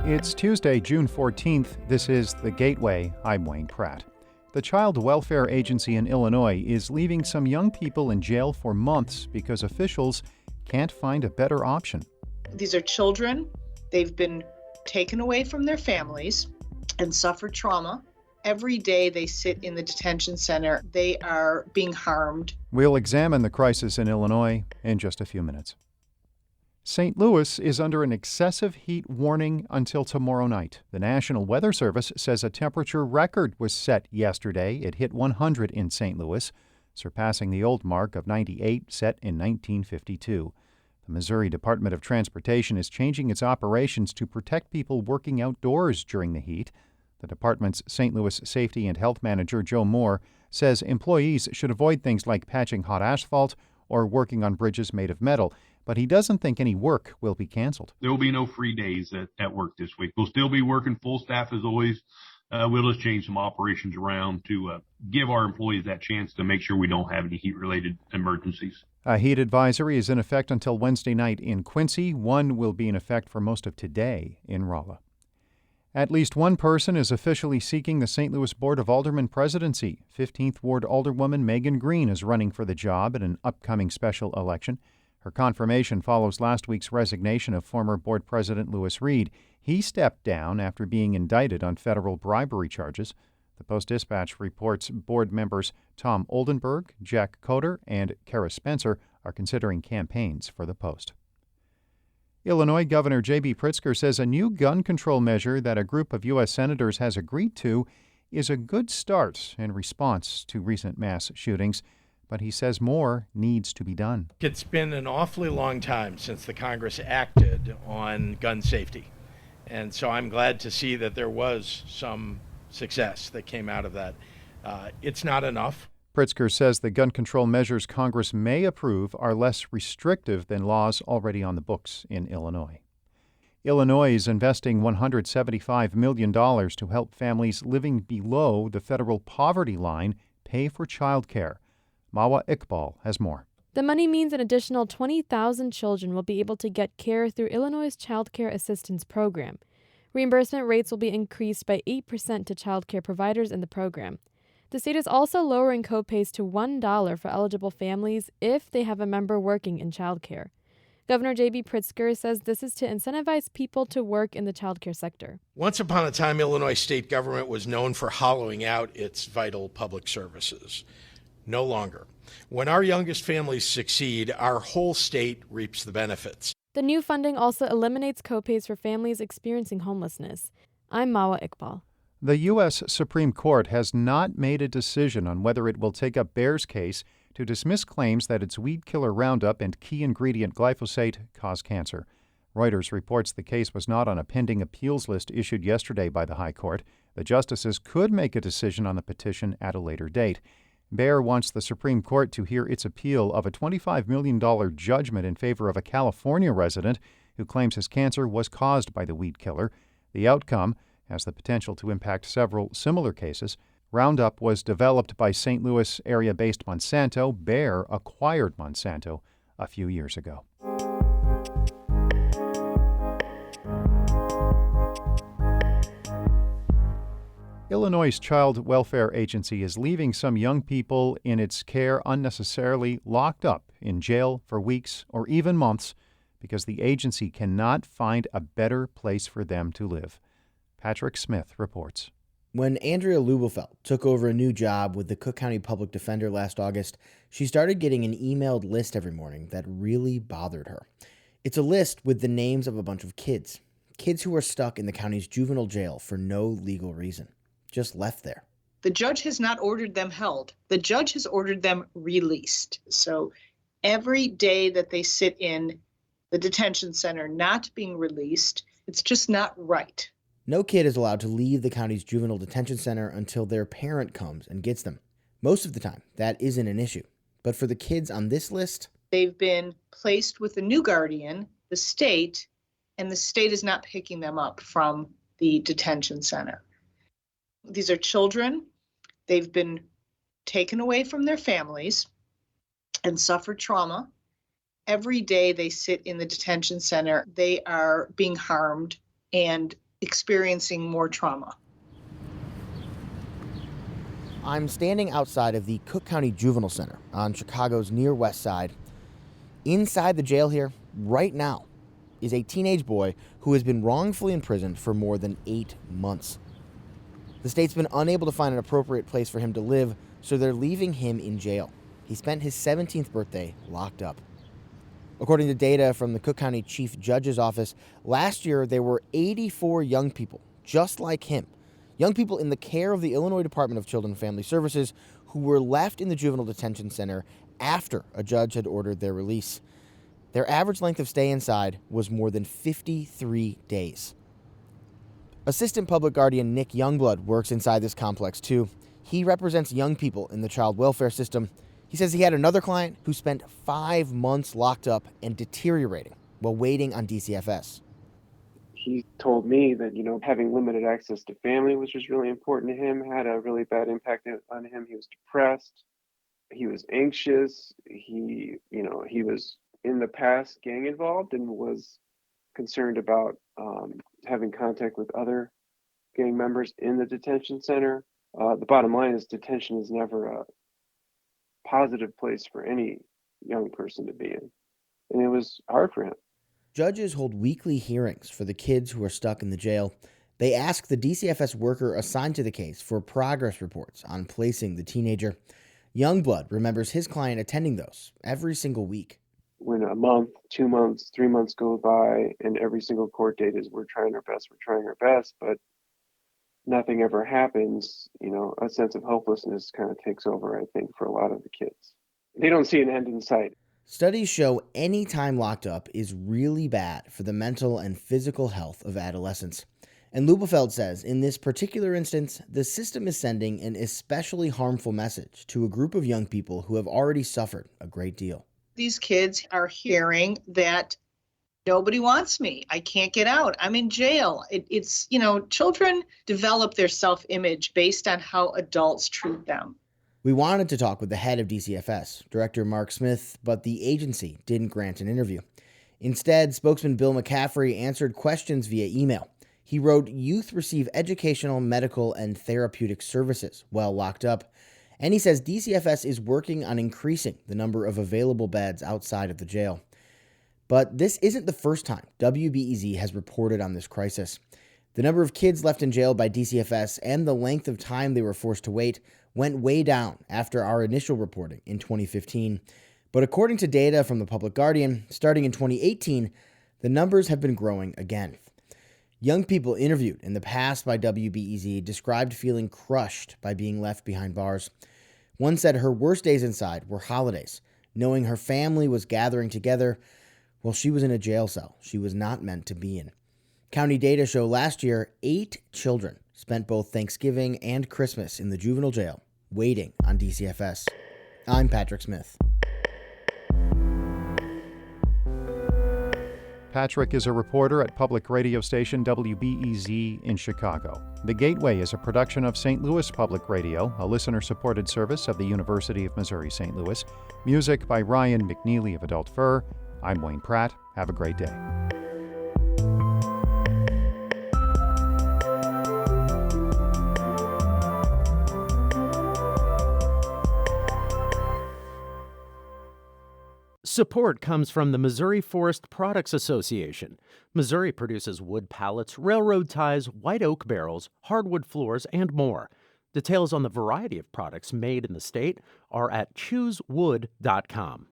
It's Tuesday, June 14th. This is The Gateway. I'm Wayne Pratt. The Child Welfare Agency in Illinois is leaving some young people in jail for months because officials can't find a better option. These are children. They've been taken away from their families and suffered trauma. Every day they sit in the detention center, they are being harmed. We'll examine the crisis in Illinois in just a few minutes. St. Louis is under an excessive heat warning until tomorrow night. The National Weather Service says a temperature record was set yesterday. It hit 100 in St. Louis, surpassing the old mark of 98 set in 1952. The Missouri Department of Transportation is changing its operations to protect people working outdoors during the heat. The department's St. Louis Safety and Health Manager, Joe Moore, says employees should avoid things like patching hot asphalt or working on bridges made of metal, but he doesn't think any work will be canceled. There will be no free days at work this week. We'll still be working full staff as always. We'll just change some operations around to give our employees that chance to make sure we don't have any heat-related emergencies. A heat advisory is in effect until Wednesday night in Quincy. One will be in effect for most of today in Rolla. At least one person is officially seeking the St. Louis Board of Aldermen presidency. 15th Ward Alderwoman Megan Green is running for the job in an upcoming special election. Her confirmation follows last week's resignation of former board president Louis Reed. He stepped down after being indicted on federal bribery charges. The Post-Dispatch reports board members Tom Oldenburg, Jack Coder, and Kara Spencer are considering campaigns for the post. Illinois Governor J.B. Pritzker says a new gun control measure that a group of U.S. senators has agreed to is a good start in response to recent mass shootings, but he says more needs to be done. It's been an awfully long time since the Congress acted on gun safety, and so I'm glad to see that there was some success that came out of that. It's not enough. Pritzker says the gun control measures Congress may approve are less restrictive than laws already on the books in Illinois. Illinois is investing $175 million to help families living below the federal poverty line pay for child care. Mawa Iqbal has more. The money means an additional 20,000 children will be able to get care through Illinois' Child Care Assistance Program. Reimbursement rates will be increased by 8% to child care providers in the program. The state is also lowering copays to $1 for eligible families if they have a member working in childcare. Governor J.B. Pritzker says this is to incentivize people to work in the childcare sector. Once upon a time, Illinois state government was known for hollowing out its vital public services. No longer. When our youngest families succeed, our whole state reaps the benefits. The new funding also eliminates copays for families experiencing homelessness. I'm Mawa Iqbal. The U.S. Supreme Court has not made a decision on whether it will take up Bayer's case to dismiss claims that its weed killer Roundup and key ingredient glyphosate cause cancer. Reuters reports the case was not on a pending appeals list issued yesterday by the High Court. The justices could make a decision on the petition at a later date. Bayer wants the Supreme Court to hear its appeal of a $25 million judgment in favor of a California resident who claims his cancer was caused by the weed killer. The outcome has the potential to impact several similar cases. Roundup was developed by St. Louis area-based Monsanto. Bayer acquired Monsanto a few years ago. Illinois' Child Welfare Agency is leaving some young people in its care unnecessarily locked up in jail for weeks or even months because the agency cannot find a better place for them to live. Patrick Smith reports. When Andrea Lubelfeld took over a new job with the Cook County Public Defender last August, she started getting an emailed list every morning that really bothered her. It's a list with the names of a bunch of kids who are stuck in the county's juvenile jail for no legal reason, just left there. The judge has not ordered them held. The judge has ordered them released. So every day that they sit in the detention center not being released, it's just not right. No kid is allowed to leave the county's juvenile detention center until their parent comes and gets them. Most of the time, that isn't an issue. But for the kids on this list, they've been placed with a new guardian, the state, and the state is not picking them up from the detention center. These are children. They've been taken away from their families and suffered trauma. Every day they sit in the detention center, they are being harmed and experiencing more trauma. I'm standing outside of the Cook County Juvenile Center on Chicago's near west side. Inside the jail here, right now, is a teenage boy who has been wrongfully imprisoned for more than 8 months. The state's been unable to find an appropriate place for him to live, so they're leaving him in jail. He spent his 17th birthday locked up. According to data from the Cook County Chief Judge's Office, last year there were 84 young people just like him, young people in the care of the Illinois Department of Children and Family Services who were left in the juvenile detention center after a judge had ordered their release. Their average length of stay inside was more than 53 days. Assistant Public Guardian Nick Youngblood works inside this complex too. He represents young people in the child welfare system. He says he had another client who spent 5 months locked up and deteriorating while waiting on DCFS. He told me that, having limited access to family was just really important to him, had a really bad impact on him. He was depressed. He was anxious. He was in the past gang involved and was concerned about having contact with other gang members in the detention center. The bottom line is detention is never a positive place for any young person to be in. And it was hard for him. Judges hold weekly hearings for the kids who are stuck in the jail. They ask the DCFS worker assigned to the case for progress reports on placing the teenager. Youngblood remembers his client attending those every single week. When a month, 2 months, 3 months go by and every single court date is we're trying our best, but nothing ever happens, a sense of hopelessness kind of takes over, I think, for a lot of the kids. They don't see an end in sight. Studies show any time locked up is really bad for the mental and physical health of adolescents. And Lubefeld says in this particular instance, the system is sending an especially harmful message to a group of young people who have already suffered a great deal. These kids are hearing that nobody wants me. I can't get out. I'm in jail. It's children develop their self-image based on how adults treat them. We wanted to talk with the head of DCFS, Director Mark Smith, but the agency didn't grant an interview. Instead, spokesman Bill McCaffrey answered questions via email. He wrote, youth receive educational, medical, and therapeutic services while locked up. And he says DCFS is working on increasing the number of available beds outside of the jail. But this isn't the first time WBEZ has reported on this crisis. The number of kids left in jail by DCFS and the length of time they were forced to wait went way down after our initial reporting in 2015. But according to data from the Public Guardian, starting in 2018, the numbers have been growing again. Young people interviewed in the past by WBEZ described feeling crushed by being left behind bars. One said her worst days inside were holidays, knowing her family was gathering together while she was in a jail cell she was not meant to be in. County data show last year, 8 children spent both Thanksgiving and Christmas in the juvenile jail, waiting on DCFS. I'm Patrick Smith. Patrick is a reporter at public radio station WBEZ in Chicago. The Gateway is a production of St. Louis Public Radio, a listener-supported service of the University of Missouri-St. Louis. Music by Ryan McNeely of Adult Fur. I'm Wayne Pratt. Have a great day. Support comes from the Missouri Forest Products Association. Missouri produces wood pallets, railroad ties, white oak barrels, hardwood floors, and more. Details on the variety of products made in the state are at choosewood.com.